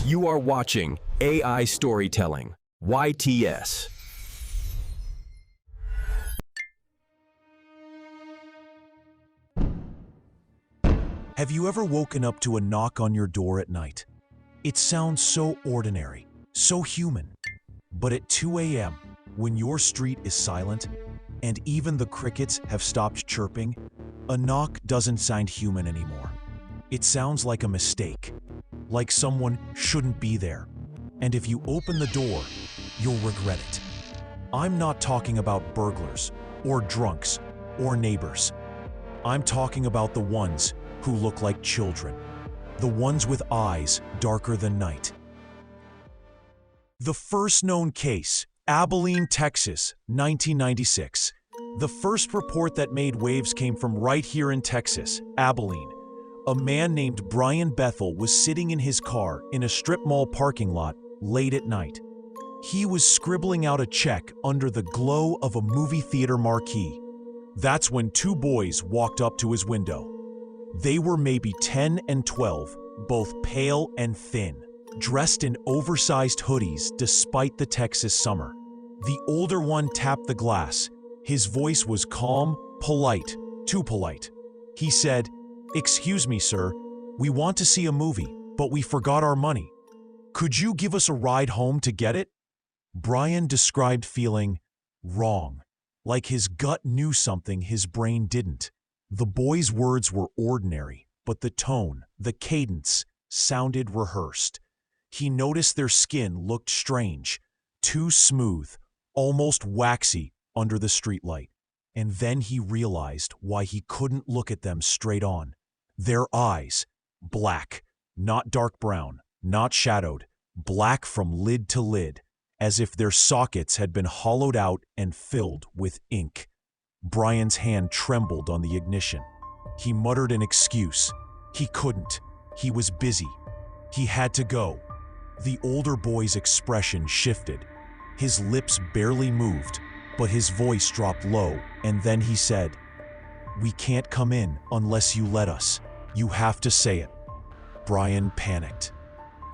You are watching AI Storytelling, YTS. Have you ever woken up to a knock on your door at night? It sounds so ordinary, so human. But at 2 a.m., when your street is silent, and even the crickets have stopped chirping, a knock doesn't sound human anymore. It sounds like a mistake, like someone shouldn't be there. And if you open the door, you'll regret it. I'm not talking about burglars, or drunks, or neighbors. I'm talking about the ones who look like children, the ones with eyes darker than night. The first known case, Abilene, Texas, 1996. The first report that made waves came from right here in Texas, Abilene. A man named Brian Bethel was sitting in his car in a strip mall parking lot late at night. He was scribbling out a check under the glow of a movie theater marquee. That's when two boys walked up to his window. They were maybe 10 and 12, both pale and thin, dressed in oversized hoodies despite the Texas summer. The older one tapped the glass. His voice was calm, polite, too polite. He said, "Excuse me, sir, we want to see a movie, but we forgot our money. Could you give us a ride home to get it?" Brian described feeling wrong, like his gut knew something his brain didn't. The boy's words were ordinary, but the tone, the cadence, sounded rehearsed. He noticed their skin looked strange, too smooth, almost waxy under the streetlight. And then he realized why he couldn't look at them straight on. Their eyes, black, not dark brown, not shadowed, black from lid to lid, as if their sockets had been hollowed out and filled with ink. Brian's hand trembled on the ignition. He muttered an excuse. He couldn't. He was busy. He had to go. The older boy's expression shifted. His lips barely moved, but his voice dropped low, and then he said, "We can't come in unless you let us. You have to say it." Brian panicked.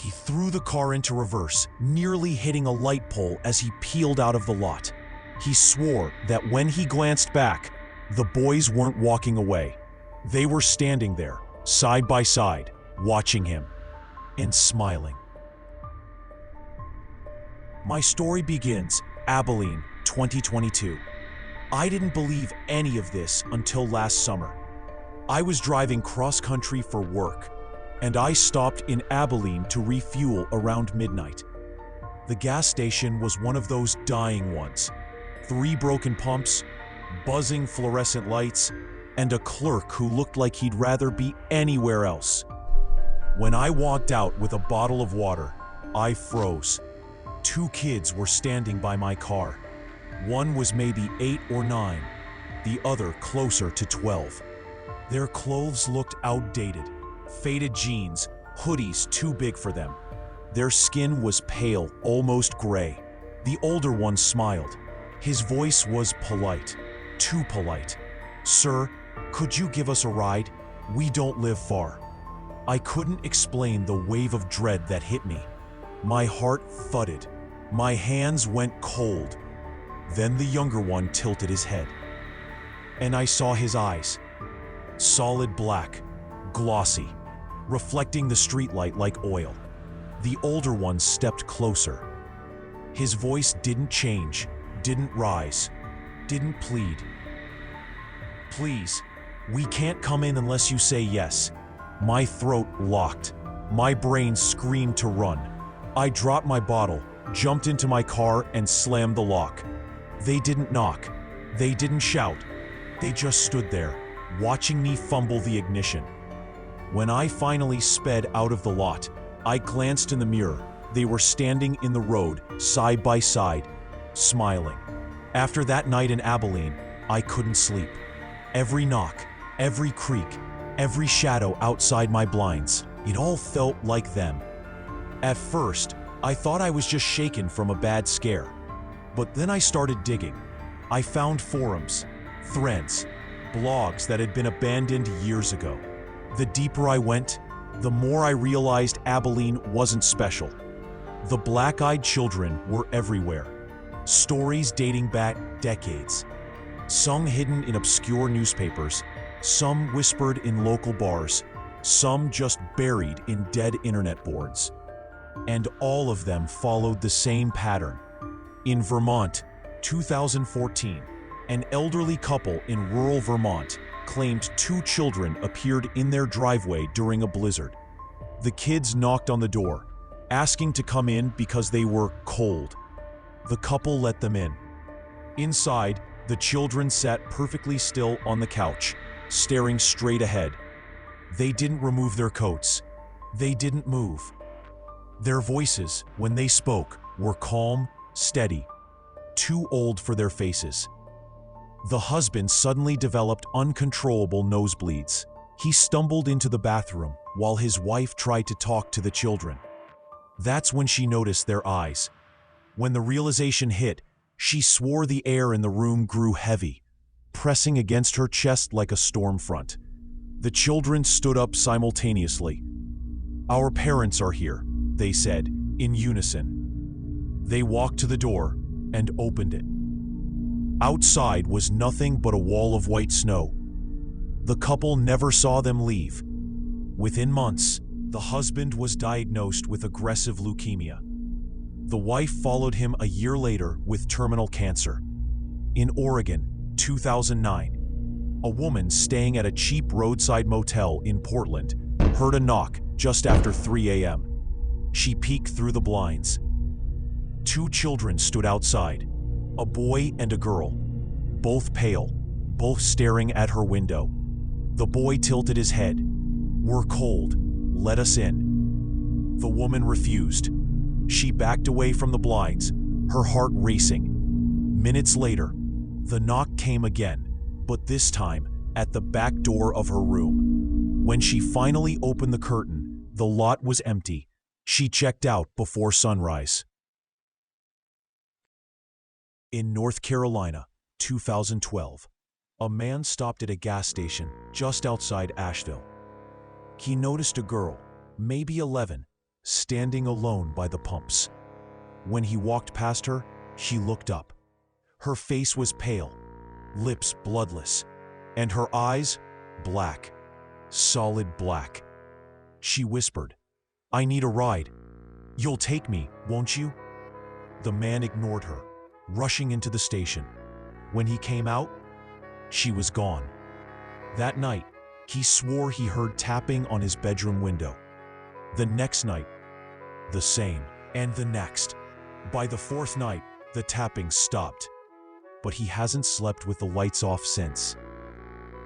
He threw the car into reverse, nearly hitting a light pole as he peeled out of the lot. He swore that when he glanced back, the boys weren't walking away. They were standing there, side by side, watching him and smiling. My story begins, Abilene, 2022. I didn't believe any of this until last summer. I was driving cross-country for work, and I stopped in Abilene to refuel around midnight. The gas station was one of those dying ones. 3 broken pumps, buzzing fluorescent lights, and a clerk who looked like he'd rather be anywhere else. When I walked out with a bottle of water, I froze. 2 kids were standing by my car. One was maybe 8 or 9, the other closer to 12. Their clothes looked outdated, faded jeans, hoodies too big for them. Their skin was pale, almost gray. The older one smiled. His voice was polite, too polite. "Sir, could you give us a ride? We don't live far." I couldn't explain the wave of dread that hit me. My heart thudded. My hands went cold. Then the younger one tilted his head, and I saw his eyes. Solid black, glossy, reflecting the streetlight like oil. The older one stepped closer. His voice didn't change, didn't rise, didn't plead. "Please, we can't come in unless you say yes." My throat locked. My brain screamed to run. I dropped my bottle, jumped into my car, and slammed the lock. They didn't knock. They didn't shout. They just stood there, watching me fumble the ignition. When I finally sped out of the lot, I glanced in the mirror. They were standing in the road, side by side, smiling. After that night in Abilene, I couldn't sleep. Every knock, every creak, every shadow outside my blinds, it all felt like them. At first, I thought I was just shaken from a bad scare. But then I started digging. I found forums, threads, blogs that had been abandoned years ago. The deeper I went, the more I realized Abilene wasn't special. The black-eyed children were everywhere. Stories dating back decades. Some hidden in obscure newspapers, some whispered in local bars, some just buried in dead internet boards. And all of them followed the same pattern. In Vermont, 2014, an elderly couple in rural Vermont claimed 2 children appeared in their driveway during a blizzard. The kids knocked on the door, asking to come in because they were cold. The couple let them in. Inside, the children sat perfectly still on the couch, staring straight ahead. They didn't remove their coats. They didn't move. Their voices, when they spoke, were calm, steady, too old for their faces. The husband suddenly developed uncontrollable nosebleeds. He stumbled into the bathroom while his wife tried to talk to the children. That's when she noticed their eyes. When the realization hit, she swore the air in the room grew heavy, pressing against her chest like a storm front. The children stood up simultaneously. "Our parents are here," they said, in unison. They walked to the door and opened it. Outside was nothing but a wall of white snow. The couple never saw them leave. Within months, the husband was diagnosed with aggressive leukemia. The wife followed him a year later with terminal cancer. In Oregon, 2009, a woman staying at a cheap roadside motel in Portland heard a knock just after 3 a.m. She peeked through the blinds. 2 children stood outside, a boy and a girl, both pale, both staring at her window. The boy tilted his head. "We're cold. Let us in." The woman refused. She backed away from the blinds, her heart racing. Minutes later, the knock came again, but this time at the back door of her room. When she finally opened the curtain, the lot was empty. She checked out before sunrise. In North Carolina, 2012, a man stopped at a gas station just outside Asheville. He noticed a girl, maybe 11, standing alone by the pumps. When he walked past her, she looked up. Her face was pale, lips bloodless, and her eyes black, solid black. She whispered, "I need a ride. You'll take me, won't you?" The man ignored her, rushing into the station. When he came out, she was gone. That night, he swore he heard tapping on his bedroom window. The next night, the same, and the next. By the 4th night, the tapping stopped. But he hasn't slept with the lights off since.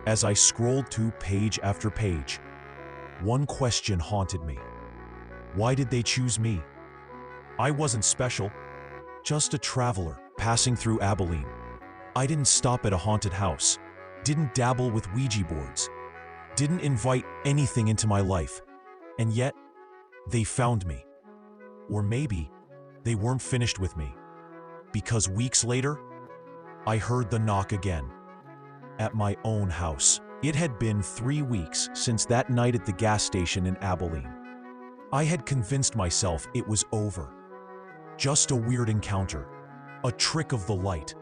As I scrolled through page after page, one question haunted me. Why did they choose me? I wasn't special, just a traveler passing through Abilene. I didn't stop at a haunted house, didn't dabble with Ouija boards, didn't invite anything into my life, and yet they found me. Or maybe they weren't finished with me, because weeks later, I heard the knock again, at my own house. It had been 3 weeks since that night at the gas station in Abilene. I had convinced myself it was over. Just a weird encounter, a trick of the light,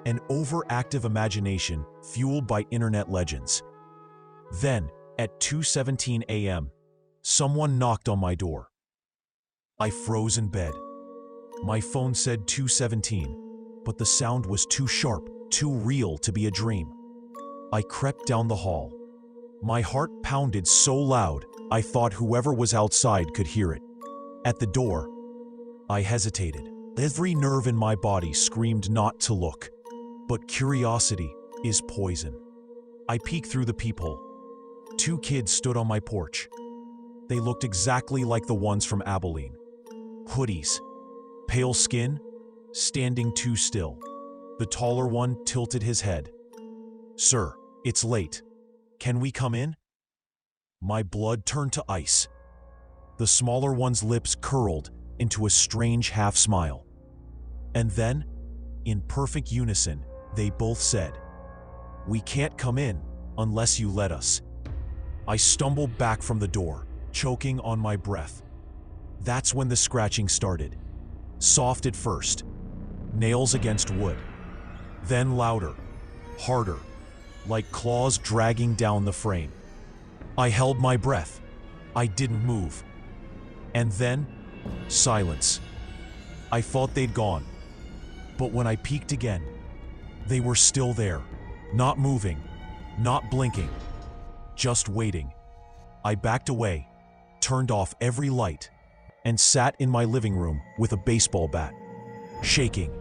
an overactive imagination fueled by internet legends. Then, at 2:17 a.m., someone knocked on my door. I froze in bed. My phone said 2:17, but the sound was too sharp, too real to be a dream. I crept down the hall. My heart pounded so loud, I thought whoever was outside could hear it. At the door, I hesitated. Every nerve in my body screamed not to look. But curiosity is poison. I peeked through the peephole. 2 kids stood on my porch. They looked exactly like the ones from Abilene. Hoodies, pale skin, standing too still. The taller one tilted his head. "Sir, it's late. Can we come in?" My blood turned to ice. The smaller one's lips curled into a strange half-smile. And then, in perfect unison, they both said, "We can't come in unless you let us." I stumbled back from the door, choking on my breath. That's when the scratching started. Soft at first, nails against wood. Then louder, harder, like claws dragging down the frame. I held my breath. I didn't move. And then, silence. I thought they'd gone. But when I peeked again, they were still there, not moving, not blinking, just waiting. I backed away, turned off every light, and sat in my living room with a baseball bat, shaking.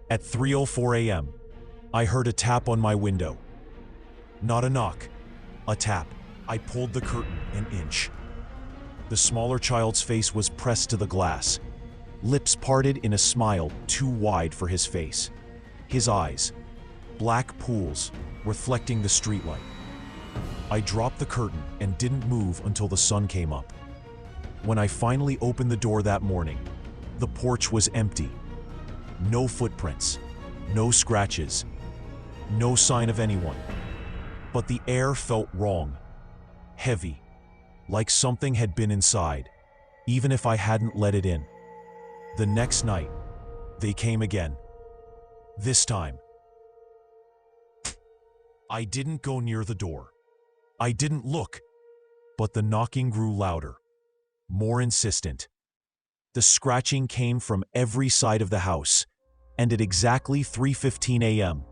At 3:04 a.m., I heard a tap on my window. Not a knock, a tap. I pulled the curtain an inch. The smaller child's face was pressed to the glass, lips parted in a smile too wide for his face. His eyes, black pools, reflecting the streetlight. I dropped the curtain and didn't move until the sun came up. When I finally opened the door that morning, the porch was empty. No footprints, no scratches, no sign of anyone. But the air felt wrong, heavy, like something had been inside, even if I hadn't let it in. The next night, they came again. This time, I didn't go near the door. I didn't look, but the knocking grew louder, more insistent. The scratching came from every side of the house, and at exactly 3:15 a.m.,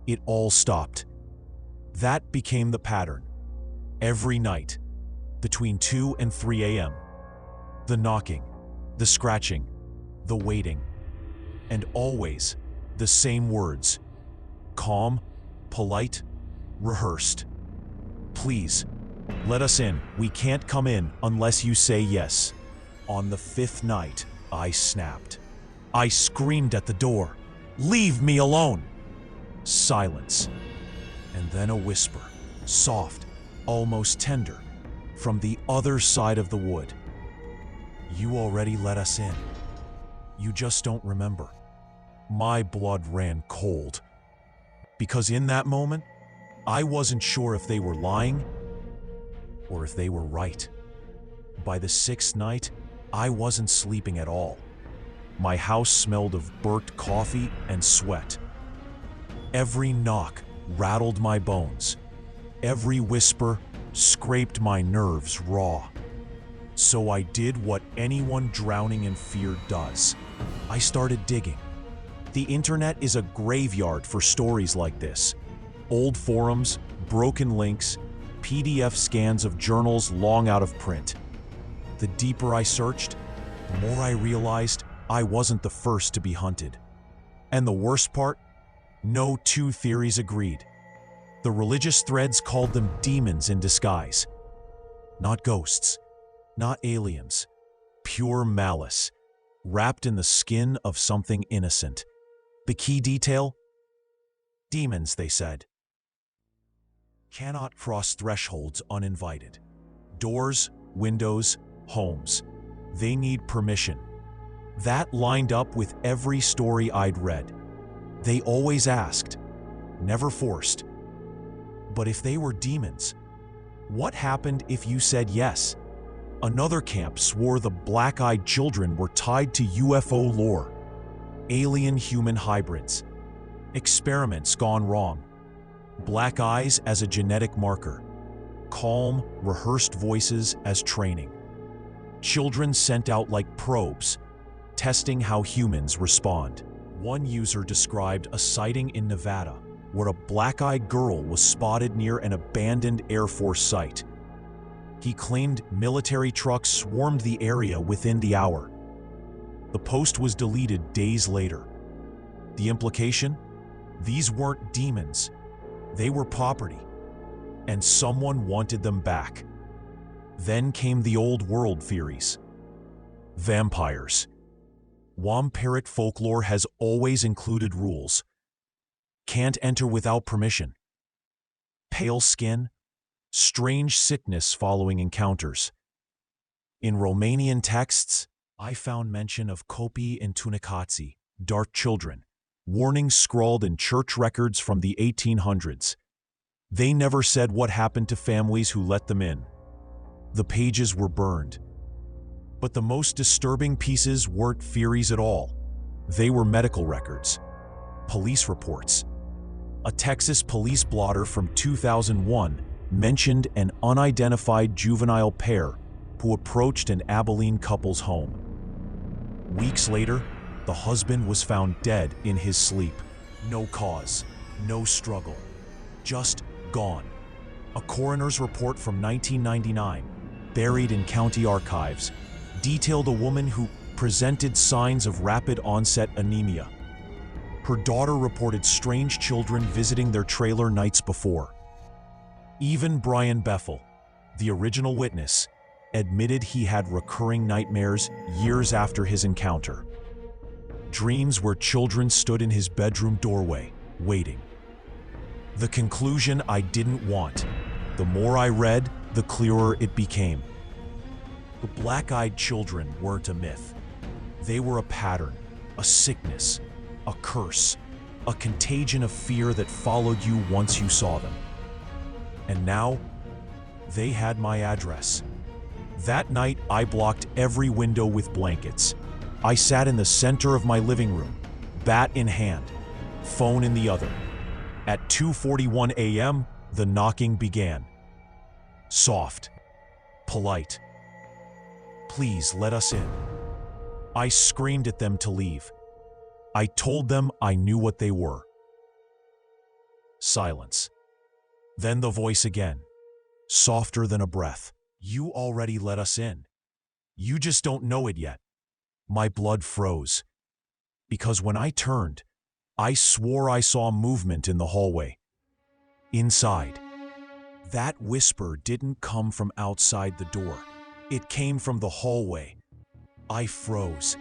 it all stopped. That became the pattern. Every night, between 2 and 3 a.m., the knocking, the scratching, the waiting, and always the same words: calm, polite, rehearsed. Please, let us in. We can't come in unless you say yes. On the 5th night, I snapped. I screamed at the door, "Leave me alone!" Silence. And then a whisper, soft, almost tender, from the other side of the wood. "You already let us in. You just don't remember." My blood ran cold. Because in that moment, I wasn't sure if they were lying or if they were right. By the 6th night, I wasn't sleeping at all. My house smelled of burnt coffee and sweat. Every knock rattled my bones. Every whisper scraped my nerves raw. So I did what anyone drowning in fear does. I started digging. The internet is a graveyard for stories like this. Old forums, broken links, PDF scans of journals long out of print. The deeper I searched, the more I realized I wasn't the first to be hunted. And the worst part? No two theories agreed. The religious threads called them demons in disguise. Not ghosts, not aliens. Pure malice, wrapped in the skin of something innocent. The key detail? Demons, they said, cannot cross thresholds uninvited. Doors, windows, homes. They need permission. That lined up with every story I'd read. They always asked, never forced. But if they were demons, what happened if you said yes? Another camp swore the black-eyed children were tied to UFO lore. Alien-human hybrids. Experiments gone wrong. Black eyes as a genetic marker. Calm, rehearsed voices as training. Children sent out like probes, testing how humans respond. One user described a sighting in Nevada where a black-eyed girl was spotted near an abandoned Air Force site. He claimed military trucks swarmed the area within the hour. The post was deleted days later. The implication? These weren't demons. They were property, and someone wanted them back. Then came the old world theories. Vampires. Vampiric folklore has always included rules. Can't enter without permission. Pale skin, strange sickness following encounters. In Romanian texts, I found mention of copii întunecați, dark children, warnings scrawled in church records from the 1800s. They never said what happened to families who let them in. The pages were burned. But the most disturbing pieces weren't theories at all. They were medical records, police reports. A Texas police blotter from 2001 mentioned an unidentified juvenile pair who approached an Abilene couple's home. Weeks later, the husband was found dead in his sleep. No cause, no struggle, just gone. A coroner's report from 1999, buried in county archives, detailed a woman who presented signs of rapid onset anemia. Her daughter reported strange children visiting their trailer nights before. Even Brian Bethel, the original witness, admitted he had recurring nightmares years after his encounter. Dreams where children stood in his bedroom doorway, waiting. The conclusion I didn't want. The more I read, the clearer it became. The black-eyed children weren't a myth. They were a pattern, a sickness, a curse, a contagion of fear that followed you once you saw them. And now, they had my address. That night, I blocked every window with blankets. I sat in the center of my living room, bat in hand, phone in the other. At 2:41 a.m., the knocking began. Soft, polite. Please let us in. I screamed at them to leave. I told them I knew what they were. Silence. Then the voice again, softer than a breath. You already let us in. You just don't know it yet. My blood froze. Because when I turned, I swore I saw movement in the hallway. Inside. That whisper didn't come from outside the door. It came from the hallway. I froze.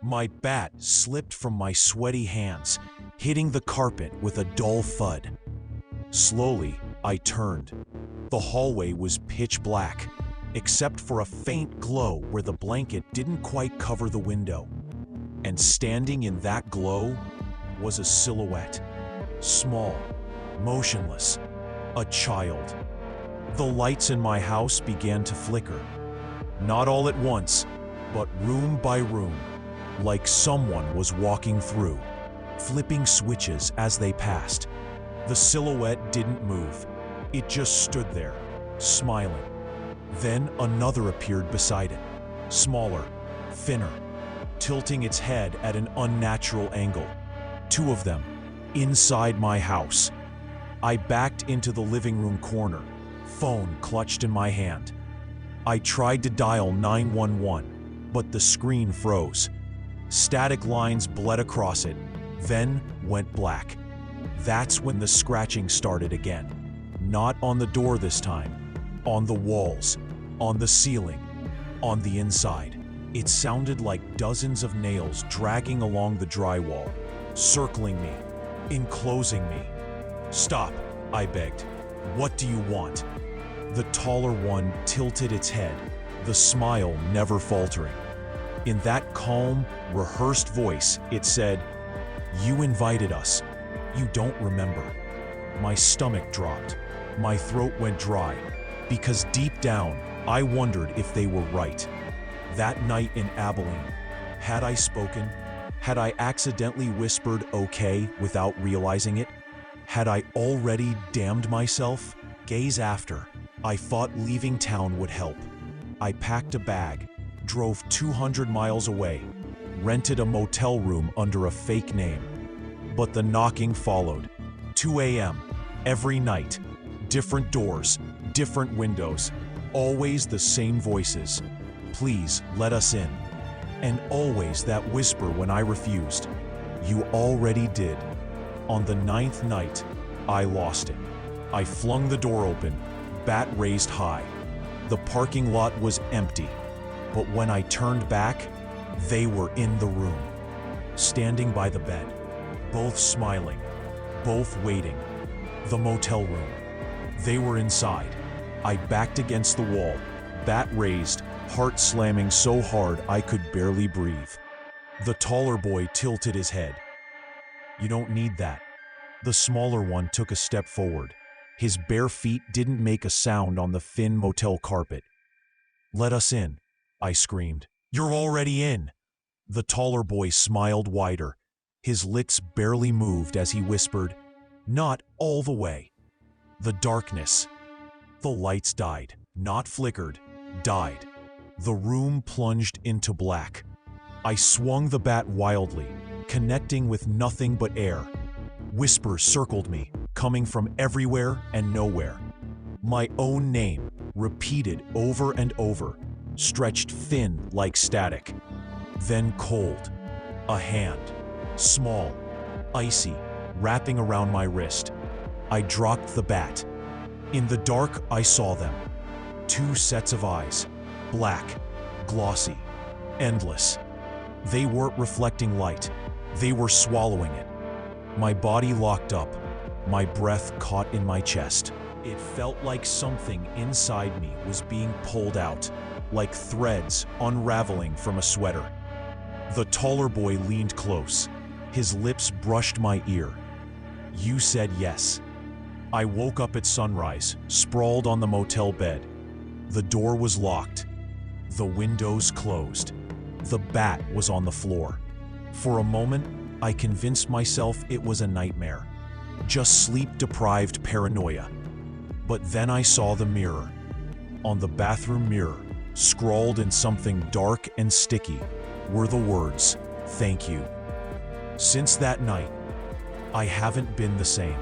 My bat slipped from my sweaty hands, hitting the carpet with a dull thud. Slowly, I turned. The hallway was pitch black, except for a faint glow where the blanket didn't quite cover the window. And standing in that glow was a silhouette. Small, motionless, a child. The lights in my house began to flicker. Not all at once, but room by room, like someone was walking through, flipping switches as they passed. The silhouette didn't move. It just stood there, smiling. Then another appeared beside it, smaller, thinner, tilting its head at an unnatural angle. Two of them, inside my house. I backed into the living room corner, phone clutched in my hand. I tried to dial 911, but the screen froze. Static lines bled across it, then went black. That's when the scratching started again. Not on the door this time, on the walls, on the ceiling, on the inside. It sounded like dozens of nails dragging along the drywall, circling me, enclosing me. Stop, I begged. What do you want? The taller one tilted its head, the smile never faltering. In that calm, rehearsed voice, it said, "You invited us. You don't remember." My stomach dropped. My throat went dry, because deep down, I wondered if they were right. That night in Abilene, had I spoken? Had I accidentally whispered okay without realizing it? Had I already damned myself? Days after, I thought leaving town would help. I packed a bag, drove 200 miles away, rented a motel room under a fake name. But the knocking followed. 2 a.m. every night. Different doors, different windows, always the same voices. Please let us in. And always that whisper when I refused. You already did. On the 9th night, I lost it. I flung the door open, bat raised high. The parking lot was empty. But when I turned back, they were in the room, standing by the bed, both smiling, both waiting. The motel room. They were inside. I backed against the wall, bat raised, heart slamming so hard I could barely breathe. The taller boy tilted his head. You don't need that. The smaller one took a step forward. His bare feet didn't make a sound on the thin motel carpet. "Let us in," I screamed. "You're already in." The taller boy smiled wider. His lips barely moved as he whispered, "Not all the way." The darkness. The lights died. Not flickered, died. The room plunged into black. I swung the bat wildly, connecting with nothing but air. Whispers circled me, coming from everywhere and nowhere. My own name, repeated over and over, stretched thin like static. Then cold. A hand, small, icy, wrapping around my wrist. I dropped the bat. In the dark, I saw them. Two sets of eyes, black, glossy, endless. They weren't reflecting light. They were swallowing it. My body locked up, my breath caught in my chest. It felt like something inside me was being pulled out, like threads unraveling from a sweater. The taller boy leaned close. His lips brushed my ear. "You said yes." I woke up at sunrise, sprawled on the motel bed. The door was locked. The windows closed. The bat was on the floor. For a moment, I convinced myself it was a nightmare, just sleep-deprived paranoia. But then I saw the mirror. On the bathroom mirror, scrawled in something dark and sticky, were the words, "Thank you." Since that night, I haven't been the same.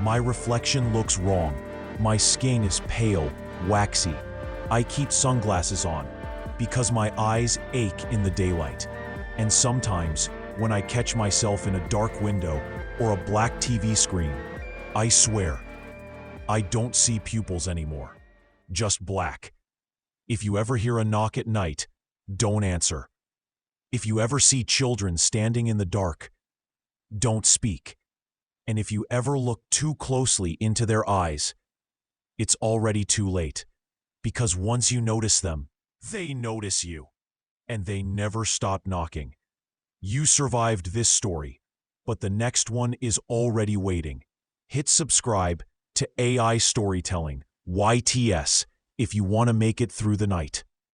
My reflection looks wrong. My skin is pale, waxy. I keep sunglasses on because my eyes ache in the daylight. And sometimes, when I catch myself in a dark window or a black TV screen, I swear, I don't see pupils anymore. Just black. If you ever hear a knock at night, don't answer. If you ever see children standing in the dark, don't speak. And if you ever look too closely into their eyes, it's already too late. Because once you notice them, they notice you. And they never stop knocking. You survived this story, but the next one is already waiting. Hit subscribe to AI Storytelling, YTS, if you want to make it through the night.